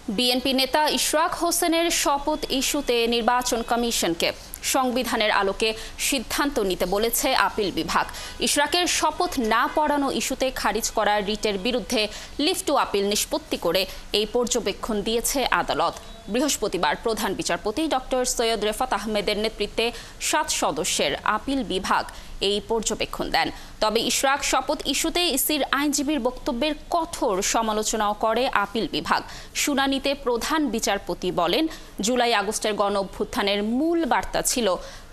BNP নেতা ইশরাক হোসেনের শপথ ইস্যুতে নির্বাচন কমিশনকে সংবিধানের আলোকে সিদ্ধান্ত নিতে বলেছে আপিল বিভাগ। ইশরাকের শপথ না পড়ানো ইস্যুতে খারিজ করা রিটের বিরুদ্ধে লিভ টু আপিল নিষ্পত্তি করে এই পর্যবেক্ষণ দিয়েছে আদালত। বৃহস্পতিবার প্রধান বিচারপতি ডক্টর সৈয়দ রেফাত আহমেদের নেতৃত্বে 7 সদস্যের আপিল বিভাগ এই পর্যবেক্ষণ দেন। তবে ইশরাক শপথ ইস্যুতে ইসির আইনজীবীর বক্তব্যের কঠোর সমালোচনাও করে আপিল বিভাগ। শুনানিতে প্রধান বিচারপতি বলেন, জুলাই আগস্টের গণঅভ্যুত্থানের মূল বার্তা ছিল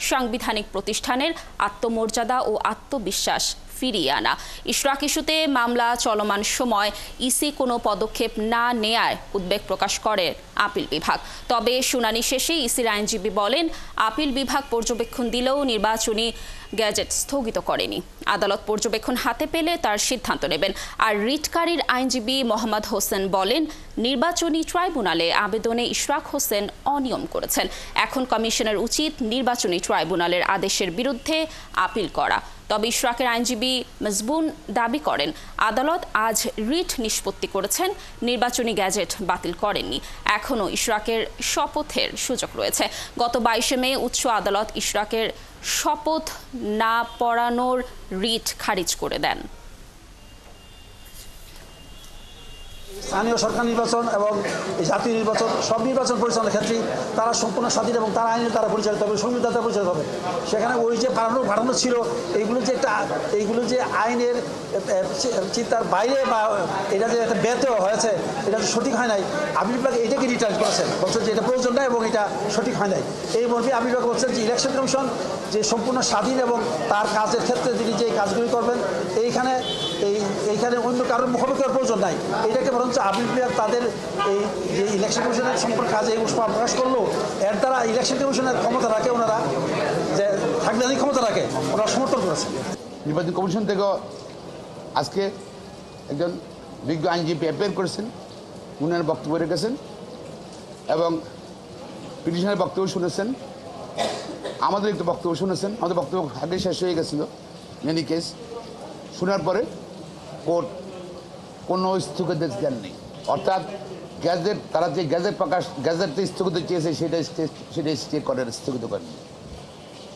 সাংবিধানিক প্রতিষ্ঠানের আত্মমর্যাদা ও আত্মবিশ্বাস ফিরিয়ে আনা। ইশরাক ইস্যুতে মামলা চলমান সময় ইসি কোনো পদক্ষেপ না নেয়ায় উদ্বেগ প্রকাশ করে আপিল বিভাগ। তবে শুনানি শেষে ইসির আইনজীবী বলেন, আপিল বিভাগ পর্যবেক্ষণ দিলেও নির্বাচনী গ্যাজেট স্থগিত করেনি। আদালত পর্যবেক্ষণ হাতে পেলে তার সিদ্ধান্ত নেবেন। আর রিটকারীর আইনজীবী মোহাম্মদ হোসেন বলেন, নির্বাচনী ট্রাইব্যুনালে আবেদনে ইশরাক হোসেন অনিয়ম করেছেন। এখন কমিশনের উচিত নির্বাচনী ট্রাইব্যুনালের আদেশের বিরুদ্ধে আপিল করা। তবে ইশরাকের আইনজীবী মজবুন দাবি করেন, আদালত আজ রিট নিষ্পত্তি করেছেন, নির্বাচনী গ্যাজেট বাতিল করেননি। এখনও ইশরাকের শপথের সুযোগ রয়েছে। গত 22 মে উচ্চ আদালত ইশরাকের শপথ না পড়ানোর রিট খারিজ করে দেন। স্থানীয় সরকার নির্বাচন এবং জাতীয় নির্বাচন, সব নির্বাচন পরিচালনার ক্ষেত্রে তারা সম্পূর্ণ স্বাধীন এবং তারা আইনের দ্বারা পরিচালিত হবে, সংবিধান দ্বারা পরিচালিত হবে। সেখানে ওই যে বাড়ানো ছিল, এইগুলো যে আইনের চিন্তার বাইরে বা এটা যে একটা ব্যর্থ হয়েছে, এটা সঠিক হয় নাই। আপিল বিভাগ এটাকে রিটার্ন করেছেন, বলছেন যে এটা প্রয়োজন নয় এবং এটা সঠিক হয় নাই। এই মর্মে আপিল বিভাগ বলছেন যে ইলেকশন কমিশন যে সম্পূর্ণ স্বাধীন এবং তার কাজের ক্ষেত্রে তিনি যে কাজগুলি করবেন, এইখানে অন্য কারোর মুখোমুখির প্রয়োজন নাই। এটাকে বরঞ্চ আপিল বিভাগ তাদের এই যে ইলেকশন কমিশনের সম্পর্কে কাজে প্রকাশ করলো, এর দ্বারা ইলেকশন কমিশনের ক্ষমতা রাখে, ওনারা যে সাংবিধানিক ক্ষমতা রাখে, ওনারা সমর্থন করেছে। নির্বাচন কমিশন থেকেও আজকে একজন বিজ্ঞ আইনজীবী অ্যাপিয়ার করেছেন, উনার বক্তব্য রেখেছেন এবং পিটিশনের বক্তব্য শুনেছেন, আমাদের একটু বক্তব্য শুনেছেন। আমাদের বক্তব্য আগে শেষ হয়ে গেছিল এনি কেস। শোনার পরে কোর্ট কোনো স্থগিতাদেশ দেননি, অর্থাৎ গ্যাজেট, তারা যে গ্যাজেট স্থগিত চেয়েছে সেটা স্থগিত করেনি।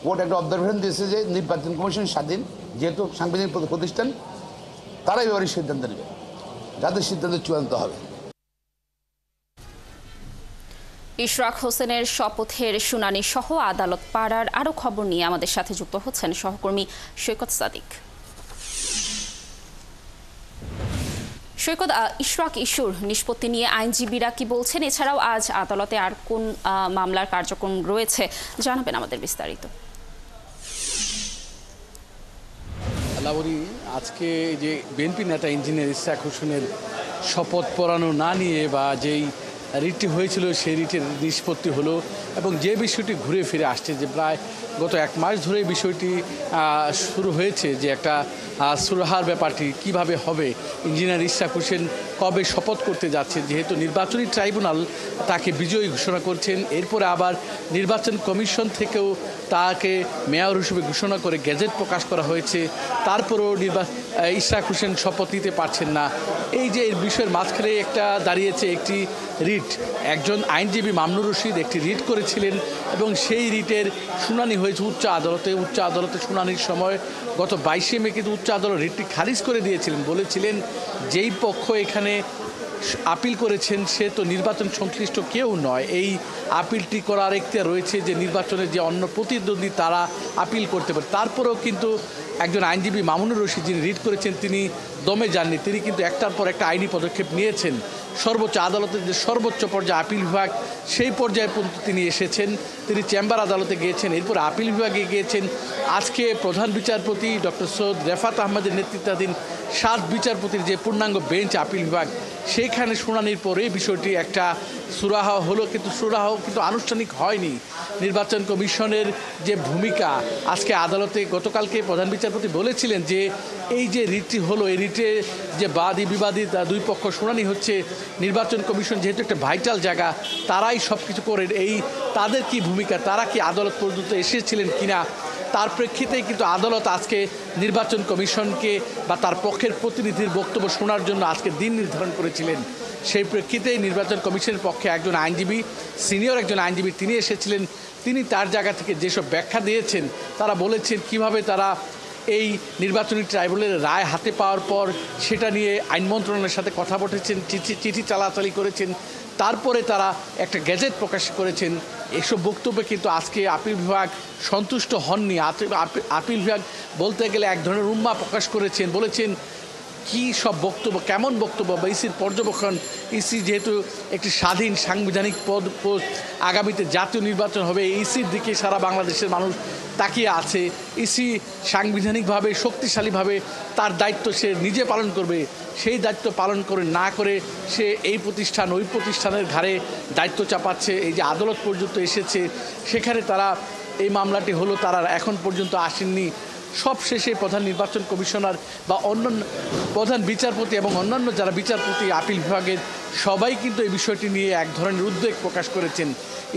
কোর্ট একটা অবজারভেশন দিয়েছে যে নির্বাচন কমিশন স্বাধীন, যেহেতু সাংবিধানিক প্রতিষ্ঠান, তারাই এবারে সিদ্ধান্ত নেবে, যাদের সিদ্ধান্ত চূড়ান্ত হবে। ইশরাক হোসেনের শপথের শুনানি সহ আদালত পাড়ার আরও খবর নিয়ে আমাদের সাথে যুক্ত হচ্ছেন সহকর্মী সৈকত সাদিক। সৈকত, ইশরাক ইস্যুর নিষ্পত্তি নিয়ে আইনজীবীরা কি বলছেন? এছাড়াও আজ আদালতে আর কোন মামলার কার্যক্রম রয়েছে, জানাবেন আমাদের বিস্তারিত। আজকে যে বিএনপি নেতা ইঞ্জিনিয়ার ইশরাক হোসেনের শপথ পড়ানো না নিয়ে বা যেই রিটটি হয়েছিল সেই রিটের নিষ্পত্তি হলো এবং যে বিষয়টি ঘুরে ফিরে আসছে, যে প্রায় গত 1 মাস ধরে বিষয়টি শুরু হয়েছে, যে একটা সুরাহার ব্যাপারটি কিভাবে হবে, ইঞ্জিনিয়ার ইশরাক হোসেন কবে শপথ করতে যাচ্ছে, যেহেতু নির্বাচনী ট্রাইব্যুনাল তাকে বিজয়ী ঘোষণা করছেন, এরপরে আবার নির্বাচন কমিশন থেকেও তাকে মেয়র হিসেবে ঘোষণা করে গেজেট প্রকাশ করা হয়েছে, তারপরেও ইশরাক হোসেন শপথ নিতে পারছেন না। এই যে এর বিষয়ের মাঝখানে একটা দাঁড়িয়েছে একটি রিট। একজন আইনজীবী মামনুর রশিদ একটি রিট করেছিলেন এবং সেই রিটের শুনানি হয়েছে উচ্চ আদালতে। উচ্চ আদালতে শুনানির সময় গত 22 মে কিন্তু উচ্চ আদালত রিটটি খারিজ করে দিয়েছিলেন, বলেছিলেন যেই পক্ষ এখানে আপিল করেছেন সে তো নির্বাচন সংশ্লিষ্ট কেউ নয়, এই আপিলটি করার এখতিয়ার রয়েছে যে নির্বাচনের যে অন্য প্রতিদ্বন্দ্বী তারা আপিল করতে পারে। তারপরেও কিন্তু একজন আইনজীবী মামুনুর রশিদ যিনি রিট করেছেন তিনি দমে যাননি, তিনি কিন্তু একটার পর একটা আইনি পদক্ষেপ নিয়েছেন। সর্বোচ্চ আদালতের যে সর্বোচ্চ পর্যায়ে আপিল বিভাগ, সেই পর্যায়ে পর্যন্ত তিনি এসেছেন। তিনি চেম্বার আদালতে গিয়েছেন, এরপর আপিল বিভাগে গিয়েছেন। আজকে প্রধান বিচারপতি ডক্টর সৈয়দ রেফাত আহমেদের নেতৃত্বাধীন 7 বিচারপতির যে পূর্ণাঙ্গ বেঞ্চ আপিল বিভাগ, সেইখানে শুনানির পরে বিষয়টি একটা সুরাহা হলো, কিন্তু সুরাহা কিন্তু আনুষ্ঠানিক হয়নি। নির্বাচন কমিশনের যে ভূমিকা আজকে আদালতে গতকালকে প্রধান বিচারপতি বলেছিলেন যে এই যে রিটটি হলো, এই রিটে যে বাদী বিবাদী 2 পক্ষ শুনানি হচ্ছে, নির্বাচন কমিশন যেহেতু একটা ভাইটাল জায়গা, তারাই সব কিছু করেন। এই তাদের কি ভূমিকা, তারা কি আদালত পর্যন্ত এসেছিলেন কিনা, তার প্রেক্ষিতেই কিন্তু আদালত আজকে নির্বাচন কমিশনকে বা তার পক্ষের প্রতিনিধির বক্তব্য শোনার জন্য আজকে দিন নির্ধারণ করেছিলেন। সেই প্রেক্ষিতে নির্বাচন কমিশনের পক্ষে একজন আইনজীবী, সিনিয়র একজন আইনজীবী তিনি এসেছিলেন। তিনি তার জায়গা থেকে যেসব ব্যাখ্যা দিয়েছেন, তারা বলেছেন কিভাবে তারা এই নির্বাচনী ট্রাইব্যুনালের রায় হাতে পাওয়ার পর সেটা নিয়ে আইন মন্ত্রণালয়ের সাথে কথা বলেছেন, চিঠি চালাচালি করেছেন, তারপরে তারা একটা গ্যাজেট প্রকাশ করেছেন। এসব বক্তব্যে কিন্তু আজকে আপিল বিভাগ সন্তুষ্ট হননি। আপিল বিভাগ বলতে গেলে এক ধরনের উম্মা প্রকাশ করেছেন, বলেছেন কি সব বক্তব্য, কেমন বক্তব্য বা ইসির পর্যবেক্ষণ। ইসি যেহেতু একটি স্বাধীন সাংবিধানিক পোস্ট, আগামীতে জাতীয় নির্বাচন হবে, ইসির দিকে সারা বাংলাদেশের মানুষ তাকিয়ে আছে। ইসি সাংবিধানিকভাবে শক্তিশালীভাবে তার দায়িত্ব সে নিজে পালন করবে, সেই দায়িত্ব পালন করে না করে সে এই প্রতিষ্ঠান ওই প্রতিষ্ঠানের ঘাড়ে দায়িত্ব চাপাচ্ছে। এই যে আদালত পর্যন্ত এসেছে, সেখানে তারা এই মামলাটি হলো, তারা এখন পর্যন্ত আসেননি। সবশেষে প্রধান নির্বাচন কমিশনার বা অন্যান্য প্রধান বিচারপতি এবং অন্যান্য যারা বিচারপতি আপিল বিভাগের সবাই কিন্তু এই বিষয়টি নিয়ে এক ধরনের উদ্বেগ প্রকাশ করেছেন।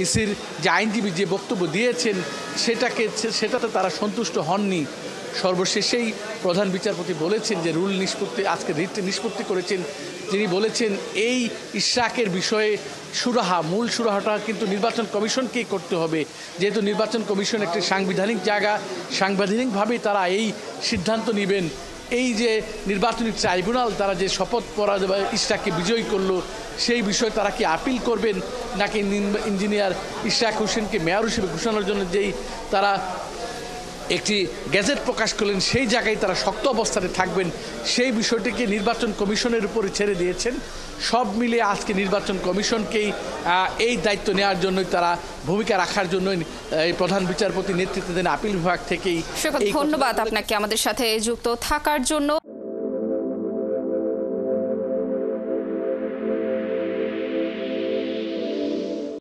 ইসির যে আইনজীবী যে বক্তব্য দিয়েছেন সেটাতে তারা সন্তুষ্ট হননি। সর্বশেষেই প্রধান বিচারপতি বলেছেন যে রুল নিষ্পত্তি, আজকে রিটটি নিষ্পত্তি করেছেন। তিনি বলেছেন এই ইশরাকের বিষয়ে মূল সুরাহাটা কিন্তু নির্বাচন কমিশনকেই করতে হবে, যেহেতু নির্বাচন কমিশন একটি সাংবিধানিক জায়গা, সাংবিধানিকভাবেই তারা এই সিদ্ধান্ত নেবেন। এই যে নির্বাচনী ট্রাইব্যুনাল তারা যে শপথ পড়া ইশরাককে বিজয়ী করলো, সেই বিষয়ে তারা কি আপিল করবেন, নাকি ইঞ্জিনিয়ার ইশরাক হোসেনকে মেয়র হিসেবে ঘোষণার জন্য যেই তারা একটি গ্যাজেট প্রকাশ করলেন, সেই জায়গায় তারা শক্ত অবস্থানে থাকবেন, সেই বিষয়টিকে নির্বাচন কমিশনের উপরে ছেড়ে দিয়েছেন। সব মিলিয়ে আজকে নির্বাচন কমিশনকেই এই দায়িত্ব নেওয়ার জন্যই তারা ভূমিকা রাখার জন্যই এই প্রধান বিচারপতি নেতৃত্বাধীন আপিল বিভাগ থেকেই। ধন্যবাদ আপনাকে আমাদের সাথে যুক্ত থাকার জন্য।